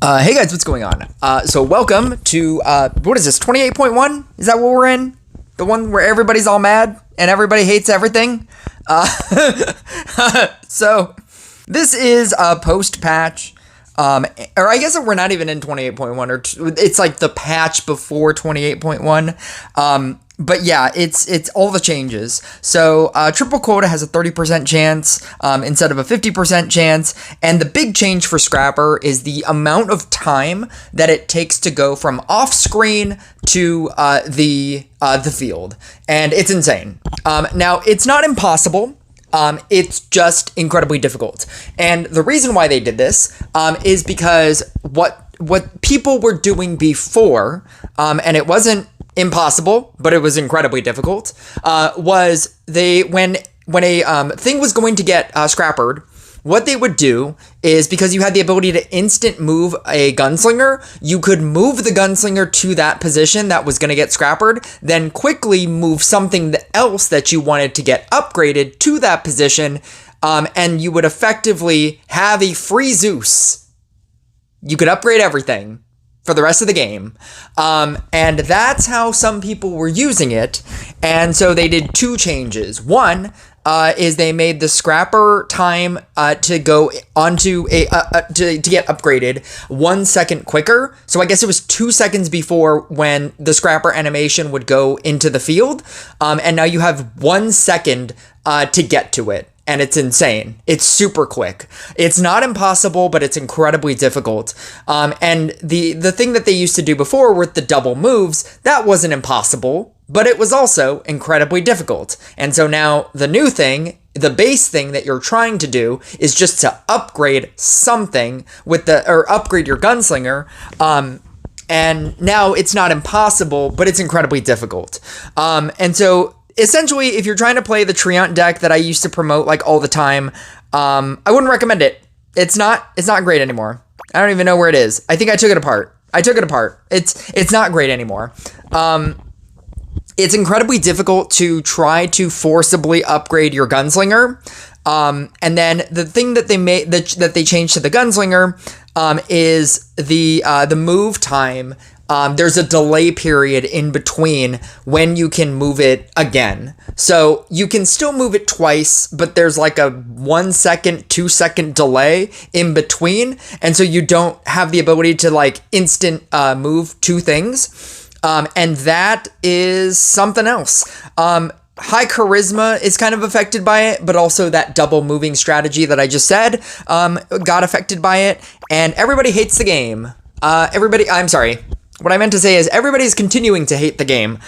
Hey guys, what's going on? So welcome to, what is this, 28.1? Is that what we're in? The one where everybody's all mad and everybody hates everything? So this is a post-patch, or I guess we're not even in 28.1, or it's like the patch before 28.1. But yeah, it's all the changes. So triple quota has a 30% chance instead of a 50% chance. And the big change for Scrapper is the amount of time that it takes to go from off screen to the field. And it's insane. Now, it's not impossible. It's just incredibly difficult. And the reason why they did this is because what people were doing before, and it wasn't impossible, but it was incredibly difficult, was when a thing was going to get scrappered, what they would do is, because you had the ability to instant move a gunslinger, you could move the gunslinger to that position that was going to get scrappered, then quickly move something else that you wanted to get upgraded to that position, and you would effectively have a free Zeus. You could upgrade everything for the rest of the game. And that's how some people were using it. And so they did two changes. One is they made the scrapper time to go onto to get upgraded 1 second quicker. So I guess it was 2 seconds before when the scrapper animation would go into the field. And now you have 1 second to get to it. And it's insane. It's super quick. It's not impossible, but it's incredibly difficult. And the thing that they used to do before with the double moves, that wasn't impossible, but it was also incredibly difficult. And so now the new thing, the base thing that you're trying to do, is just to upgrade something or upgrade your gunslinger. And now it's not impossible, but it's incredibly difficult. And so essentially, if you're trying to play the Treant deck that I used to promote like all the time, I wouldn't recommend it. It's not great anymore. I don't even know where it is. I think I took it apart. It's not great anymore. It's incredibly difficult to try to forcibly upgrade your gunslinger. And then the thing that they made that they changed to the gunslinger is the move time. There's a delay period in between when you can move it again. So you can still move it twice, but there's like a 1 second, 2 second delay in between. And so you don't have the ability to like instant move two things. And that is something else. High charisma is kind of affected by it, but also that double moving strategy that I just said got affected by it. And everybody hates the game. I'm sorry. What I meant to say is everybody's continuing to hate the game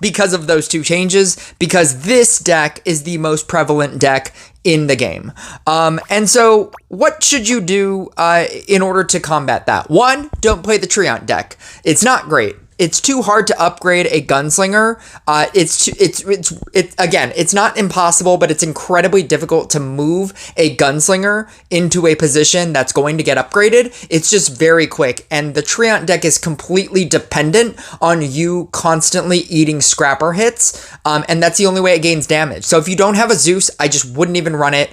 because of those two changes, because this deck is the most prevalent deck in the game. And so what should you do in order to combat that? One, don't play the Treant deck. It's not great. It's too hard to upgrade a gunslinger. It's not impossible, but it's incredibly difficult to move a gunslinger into a position that's going to get upgraded. It's just very quick, and the Treant deck is completely dependent on you constantly eating scrapper hits, and that's the only way it gains damage. So if you don't have a Zeus, I just wouldn't even run it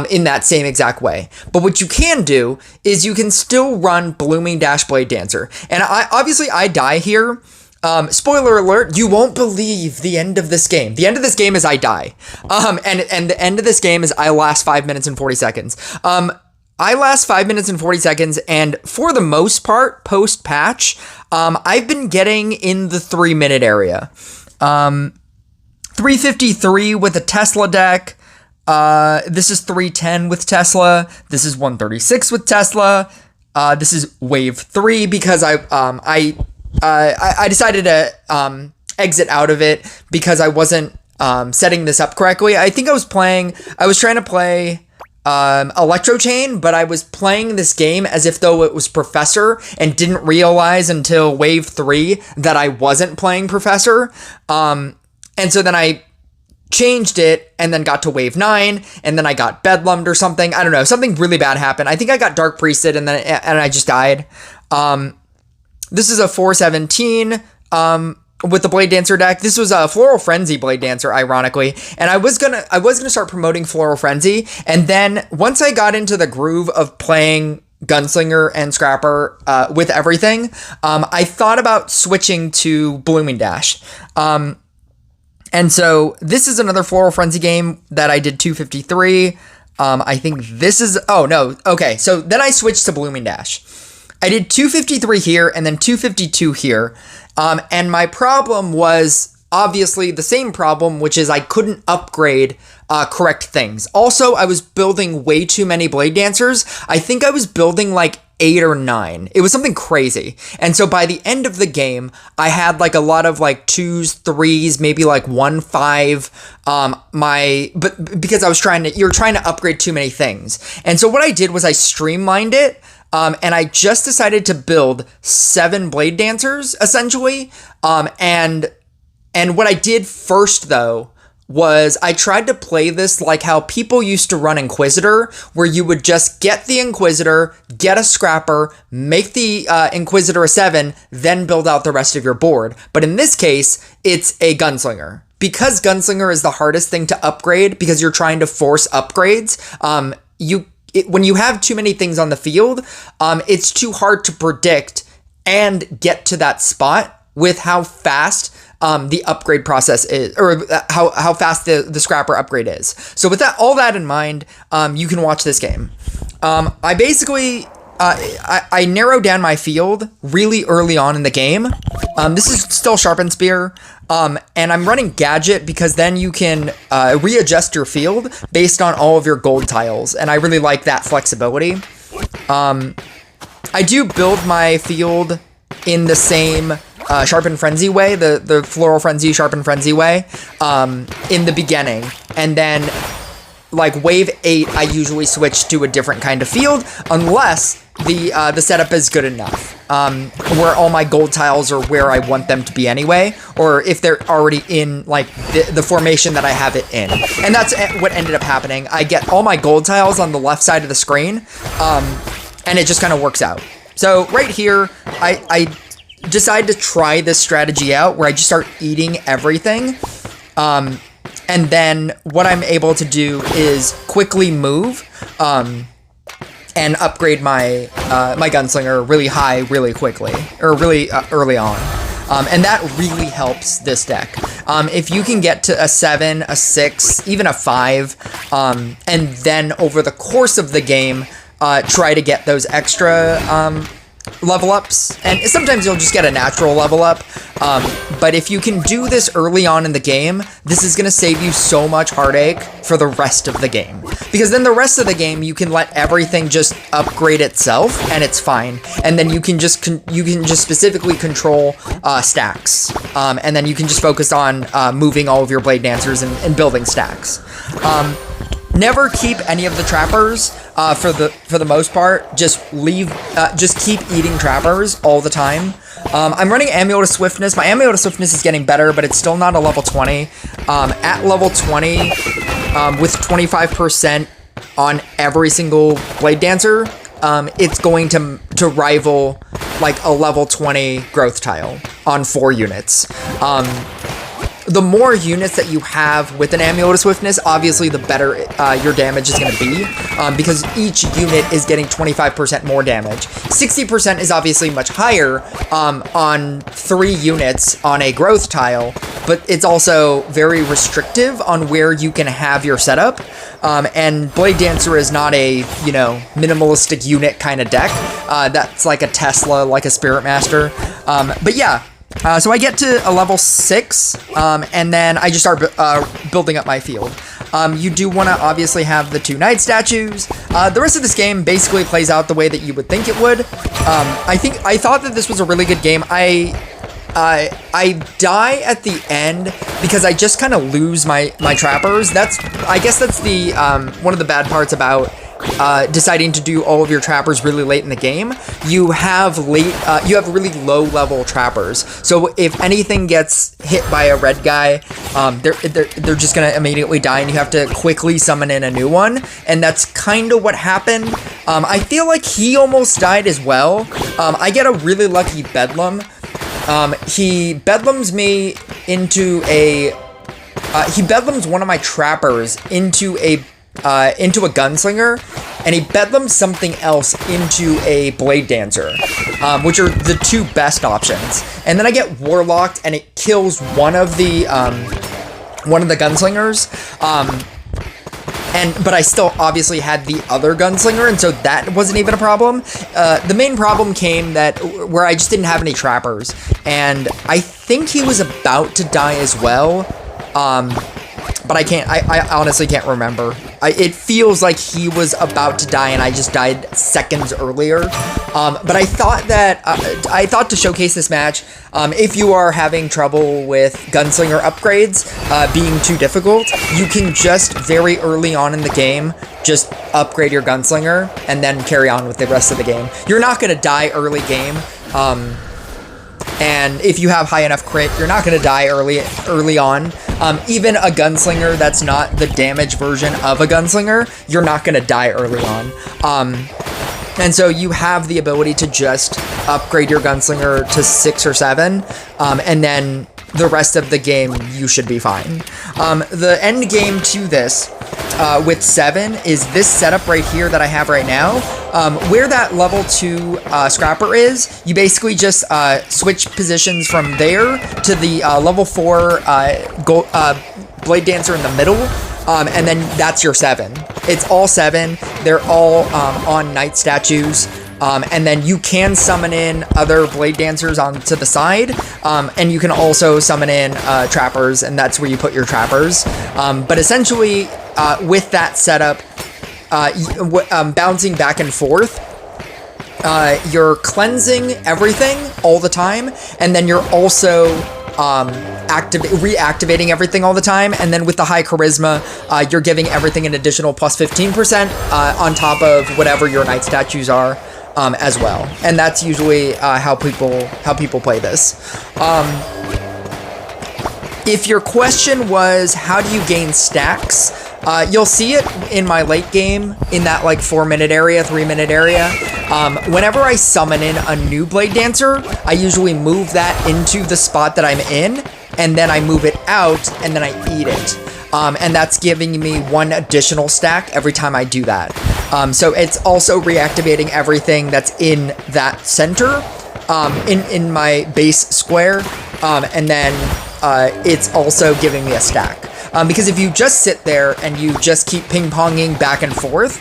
in that same exact way. But what you can do is you can still run Blooming Dash Blade Dancer, and I die here. Spoiler alert, you won't believe the end of this game. The end of this game is I die. And the end of this game is I last 5 minutes and 40 seconds. I last 5 minutes and 40 seconds, and for the most part, post-patch, I've been getting in the 3-minute area. 353 with a Tesla deck. This is 310 with Tesla. This is 136 with Tesla. This is wave 3 because I decided to exit out of it because I wasn't setting this up correctly. I think I was trying to play Electro Chain, but I was playing this game as if though it was Professor and didn't realize until wave 3 that I wasn't playing Professor. And so then I changed it and then got to wave 9 and then I got bedlummed or something. I don't know. Something really bad happened. I think I got Dark Priested and I just died. This is a 417 with the Blade Dancer deck. This was a Floral Frenzy Blade Dancer, ironically, and I was gonna start promoting Floral Frenzy, and then once I got into the groove of playing Gunslinger and Scrapper with everything, I thought about switching to Blooming Dash. And so this is another Floral Frenzy game that I did 253. I think this is, oh no, okay. So then I switched to Blooming Dash. I did 253 here and then 252 here. And my problem was obviously the same problem, which is I couldn't upgrade correct things. Also, I was building way too many Blade Dancers. I think I was building like 8 or 9. It was something crazy. And so by the end of the game, I had like a lot of like 2s, 3s, maybe like 1, 5. But because you're trying to upgrade too many things. And so what I did was I streamlined it. And I just decided to build 7 Blade Dancers essentially. And what I did first though was I tried to play this like how people used to run Inquisitor, where you would just get the Inquisitor, get a Scrapper, make the Inquisitor a 7, then build out the rest of your board. But in this case, it's a Gunslinger. Because Gunslinger is the hardest thing to upgrade, because you're trying to force upgrades, when you have too many things on the field, it's too hard to predict and get to that spot with how fast the upgrade process is, or how fast the Scrapper upgrade is. So with all that in mind, you can watch this game. I basically, I narrowed down my field really early on in the game. This is still Sharpened Spear, and I'm running Gadget because then you can readjust your field based on all of your gold tiles, and I really like that flexibility. I do build my field in the same Sharpen Frenzy way, the Floral Frenzy, Sharpen Frenzy way, in the beginning. And then, like, wave 8, I usually switch to a different kind of field, unless the setup is good enough, where all my gold tiles are where I want them to be anyway, or if they're already in, like, the formation that I have it in. And that's what ended up happening. I get all my gold tiles on the left side of the screen, and it just kind of works out. So right here, I decide to try this strategy out where I just start eating everything. And then what I'm able to do is quickly move and upgrade my my Gunslinger really high, really quickly, or really early on. And that really helps this deck. If you can get to a 7, a 6, even a 5, and then over the course of the game, try to get those extra level ups, and sometimes you'll just get a natural level up, but if you can do this early on in the game, this is going to save you so much heartache for the rest of the game, because then the rest of the game you can let everything just upgrade itself and it's fine, and then you can just specifically control stacks, and then you can just focus on moving all of your Blade Dancers and building stacks. Never keep any of the trappers for the most part. Just keep eating trappers all the time. I'm running Amulet of Swiftness. My Amulet of Swiftness is getting better, but it's still not a level 20. At level 20, with 25% on every single Blade Dancer, it's going to rival like a level 20 growth tile on 4 units. The more units that you have with an Amulet of Swiftness, obviously the better your damage is going to be, because each unit is getting 25% more damage. 60% is obviously much higher on 3 units on a growth tile, but it's also very restrictive on where you can have your setup. And Blade Dancer is not a, minimalistic unit kind of deck. That's like a Tesla, like a Spirit Master. But yeah. So I get to a level 6, and then I just start building up my field. You do want to obviously have the 2 Knight statues. The rest of this game basically plays out the way that you would think it would. I thought that this was a really good game. I die at the end because I just kind of lose my trappers. I guess that's the one of the bad parts about deciding to do all of your trappers really late in the game. You have really low level trappers, so if anything gets hit by a red guy, they're just gonna immediately die, and you have to quickly summon in a new one. And that's kind of what happened. I feel like he almost died as well. I get a really lucky Bedlam. He Bedlams me into he Bedlams one of my trappers into a into a Gunslinger, and he bedlams something else into a Blade Dancer, which are the two best options. And then I get Warlocked, and it kills one of the Gunslingers. But I still obviously had the other Gunslinger, and so that wasn't even a problem. The main problem came where I just didn't have any trappers, and I think he was about to die as well. But I honestly can't remember. It feels like he was about to die and I just died seconds earlier. But I thought to showcase this match, if you are having trouble with Gunslinger upgrades being too difficult, you can just very early on in the game just upgrade your Gunslinger and then carry on with the rest of the game. You're not going to die early game. And if you have high enough crit, you're not going to die early on. Even a Gunslinger that's not the damage version of a Gunslinger, you're not going to die early on. And so you have the ability to just upgrade your Gunslinger to 6 or 7, and then the rest of the game, you should be fine. The end game to this, with 7, is this setup right here that I have right now. Where that level 2 Scrapper is, you basically just switch positions from there to the level 4 Blade Dancer in the middle, and then that's your 7. It's all 7. They're all on Knight statues. And then you can summon in other Blade Dancers onto the side, and you can also summon in Trappers, and that's where you put your Trappers. But essentially, with that setup, bouncing back and forth, you're cleansing everything all the time, and then you're also reactivating everything all the time, and then with the high charisma, you're giving everything an additional plus 15% on top of whatever your Knight statues are. As well, and that's usually how people play this. If your question was how do you gain stacks, you'll see it in my late game in that like 4-minute area, 3-minute area. Whenever I summon in a new Blade Dancer, I usually move that into the spot that I'm in, and then I move it out, and then I eat it. And that's giving me 1 additional stack every time I do that. So it's also reactivating everything that's in that center, in my base square, and then it's also giving me a stack. Because if you just sit there and you just keep ping-ponging back and forth,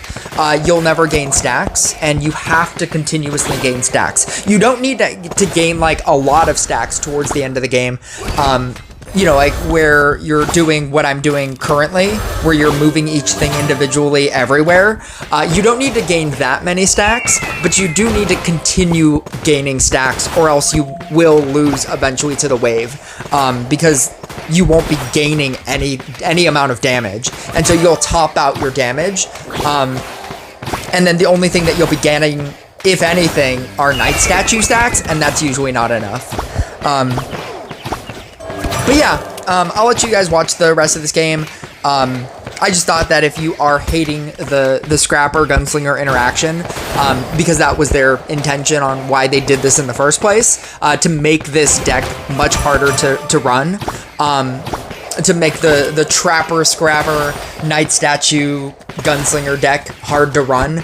you'll never gain stacks, and you have to continuously gain stacks. You don't need to gain like a lot of stacks towards the end of the game. You know, like where you're doing what I'm doing currently, where you're moving each thing individually everywhere. You don't need to gain that many stacks, but you do need to continue gaining stacks, or else you will lose eventually to the wave, because you won't be gaining any amount of damage, and so you'll top out your damage, and then the only thing that you'll be gaining, if anything, are Knight statue stacks, and that's usually not enough. But yeah, I'll let you guys watch the rest of this game. I just thought that if you are hating the Scrapper Gunslinger interaction, because that was their intention on why they did this in the first place, to make this deck much harder to run, to make the Trapper Scrapper Knight Statue Gunslinger deck hard to run.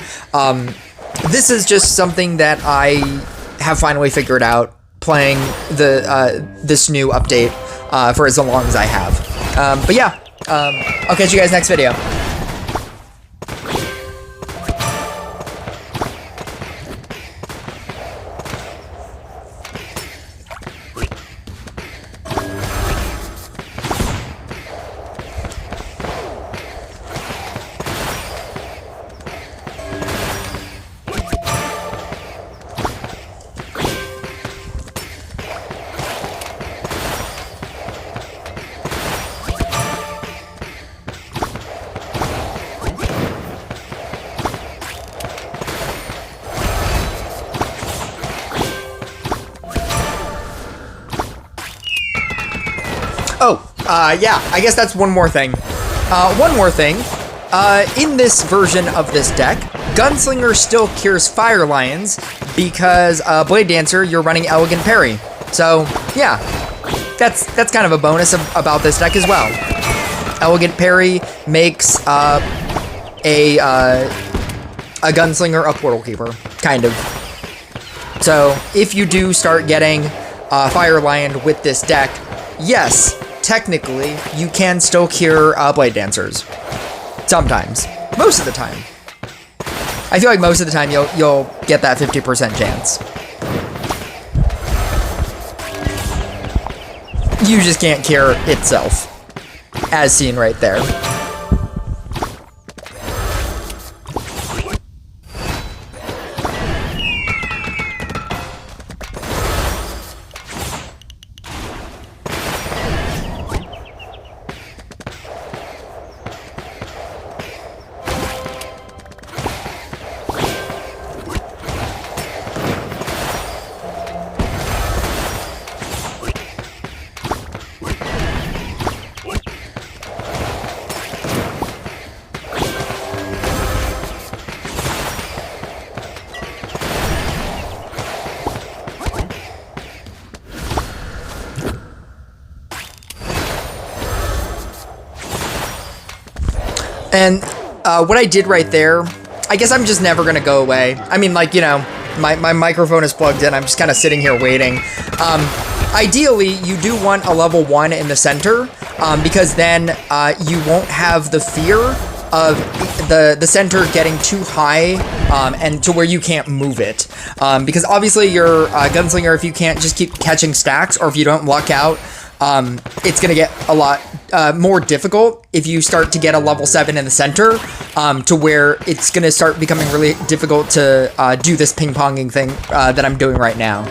This is just something that I have finally figured out playing this new update for as long as I have. But yeah, I'll catch you guys next video. Yeah, I guess that's one more thing. In this version of this deck, Gunslinger still cures Fire Lions because Blade Dancer, you're running Elegant Parry. So, yeah, that's kind of a bonus about this deck as well. Elegant Parry makes a Gunslinger, a Portal Keeper, kind of. So if you do start getting Fire Lion with this deck, yes, technically you can still cure Blade Dancers. Sometimes. Most of the time. I feel like most of the time you'll get that 50% chance. You just can't cure itself, as seen right there. And what I did right there, I guess I'm just never going to go away. I mean, like, you know, my microphone is plugged in. I'm just kind of sitting here waiting. Ideally, you do want a level 1 in the center, because then you won't have the fear of the center getting too high and to where you can't move it. Because obviously your Gunslinger, if you can't just keep catching stacks, or if you don't luck out, it's going to get a lot more difficult if you start to get a level 7 in the center, to where it's going to start becoming really difficult to do this ping-ponging thing that I'm doing right now.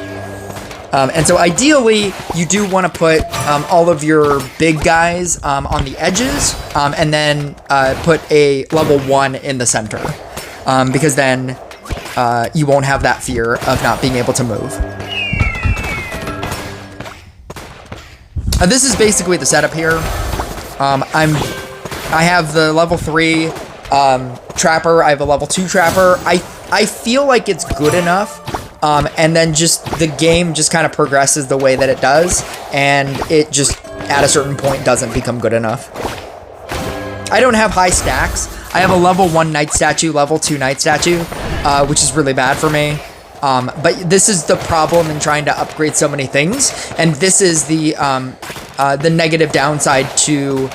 And so ideally, you do want to put all of your big guys on the edges, and then put a level 1 in the center, because then you won't have that fear of not being able to move. This is basically the setup here. I have the level 3 Trapper. I have a level 2 Trapper. I feel like it's good enough. And then just the game just kind of progresses the way that it does, and it just at a certain point doesn't become good enough. I don't have high stacks. I have a level 1 Night Statue, level 2 Night Statue, which is really bad for me. But this is the problem in trying to upgrade so many things, and this is the negative downside to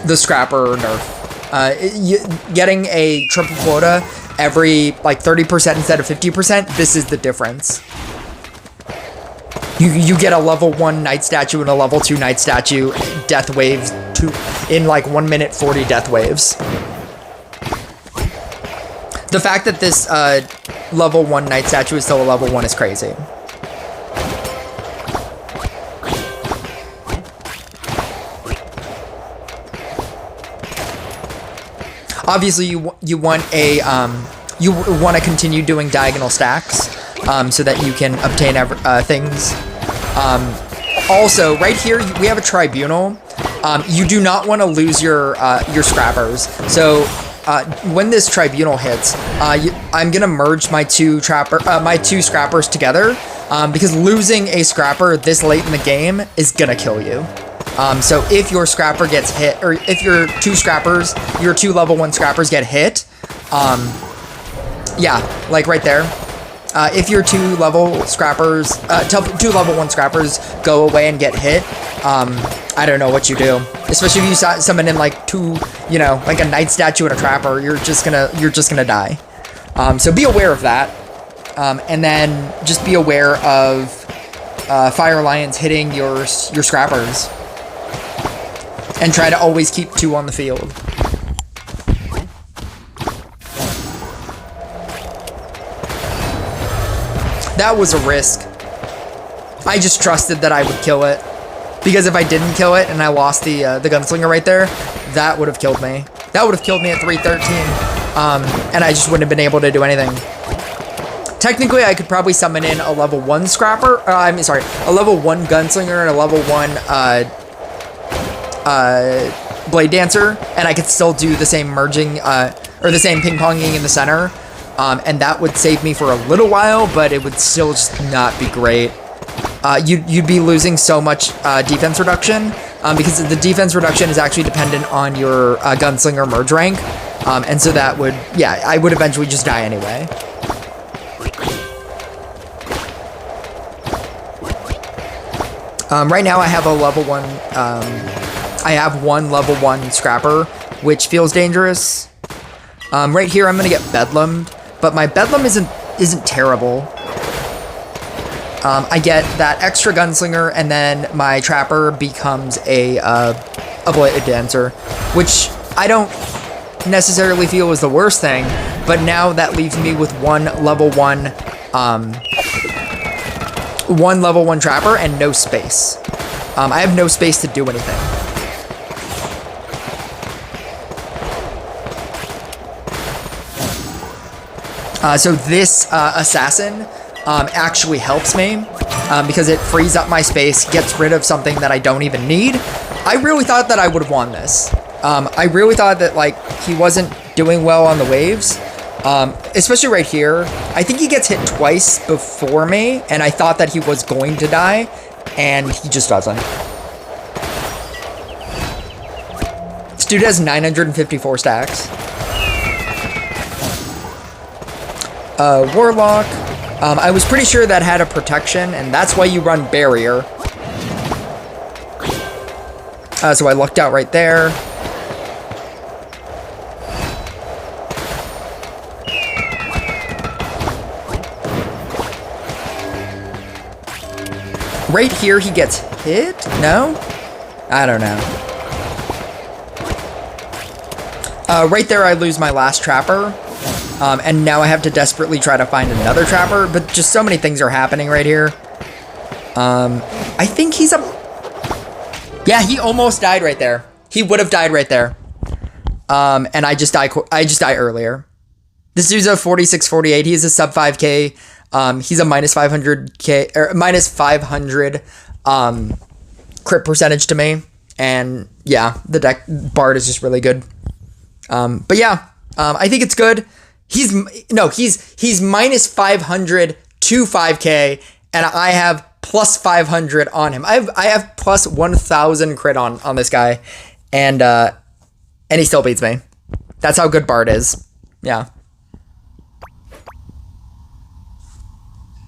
the Scrapper nerf. Getting a triple quota every like 30% instead of 50%, this is the difference. You get a level 1 Night Statue and a level 2 Night Statue death waves in like 1 minute 40 death waves. The fact that this level 1 Night Statue is still a level 1 is crazy. Obviously, you want to continue doing diagonal stacks, so that you can obtain things. Also, right here we have a Tribunal. You do not want to lose your Scrappers. So when this Tribunal hits, I'm gonna merge my two Scrappers together, because losing a Scrapper this late in the game is gonna kill you. So if your Scrapper gets hit, or if your two level 1 Scrappers get hit, yeah, like right there. If your two level 1 Scrappers go away and get hit, I don't know what you do. Especially if you summon in like two, you know, like a Night Statue and a Trapper, you're just gonna die. So be aware of that, and then just be aware of Fire Lions hitting your Scrappers. And try to always keep 2 on the field. That was a risk. I just trusted that I would kill it. Because if I didn't kill it and I lost the Gunslinger right there, that would have killed me. That would have killed me at 313. And I just wouldn't have been able to do anything. Technically, I could probably summon in a level 1 Scrapper. A level 1 Gunslinger and a level 1 Blade Dancer, and I could still do the same merging, or the same ping-ponging in the center, and that would save me for a little while, but it would still just not be great. You'd be losing so much defense reduction, because the defense reduction is actually dependent on your Gunslinger merge rank. And so that would, yeah, I would eventually just die anyway. Right now I have a level 1, I have one level 1 Scrapper, which feels dangerous. Right here I'm gonna get Bedlammed, but my Bedlam isn't terrible. I get that extra Gunslinger, and then my Trapper becomes a Bladed Dancer, which I don't necessarily feel is the worst thing, but now that leaves me with one level 1 Trapper and no space. I have no space to do anything. So this Assassin actually helps me because it frees up my space, gets rid of something that I don't even need. I really thought that I would have won this. I really thought that, like, he wasn't doing well on the waves, especially right here. I think he gets hit twice before me, and I thought that he was going to die, and he just doesn't. This dude has 954 stacks. Warlock. I was pretty sure that had a protection, and that's why you run Barrier. So I lucked out right there. Right here he gets hit? No? I don't know. Right there I lose my last Trapper. And now I have to desperately try to find another Trapper, but just so many things are happening right here. I think he's a... Yeah, he almost died right there. He would have died right there. And I just die earlier. This dude's a 46-48. He's a sub 5k. He's a minus 500k or minus 500 crit percentage to me. And yeah, the deck Bard is just really good. But yeah, I think it's good. He's minus 500 to 5k, and I have plus 500 on him. I have plus 1,000 crit on this guy, and he still beats me. That's how good Bard is. Yeah.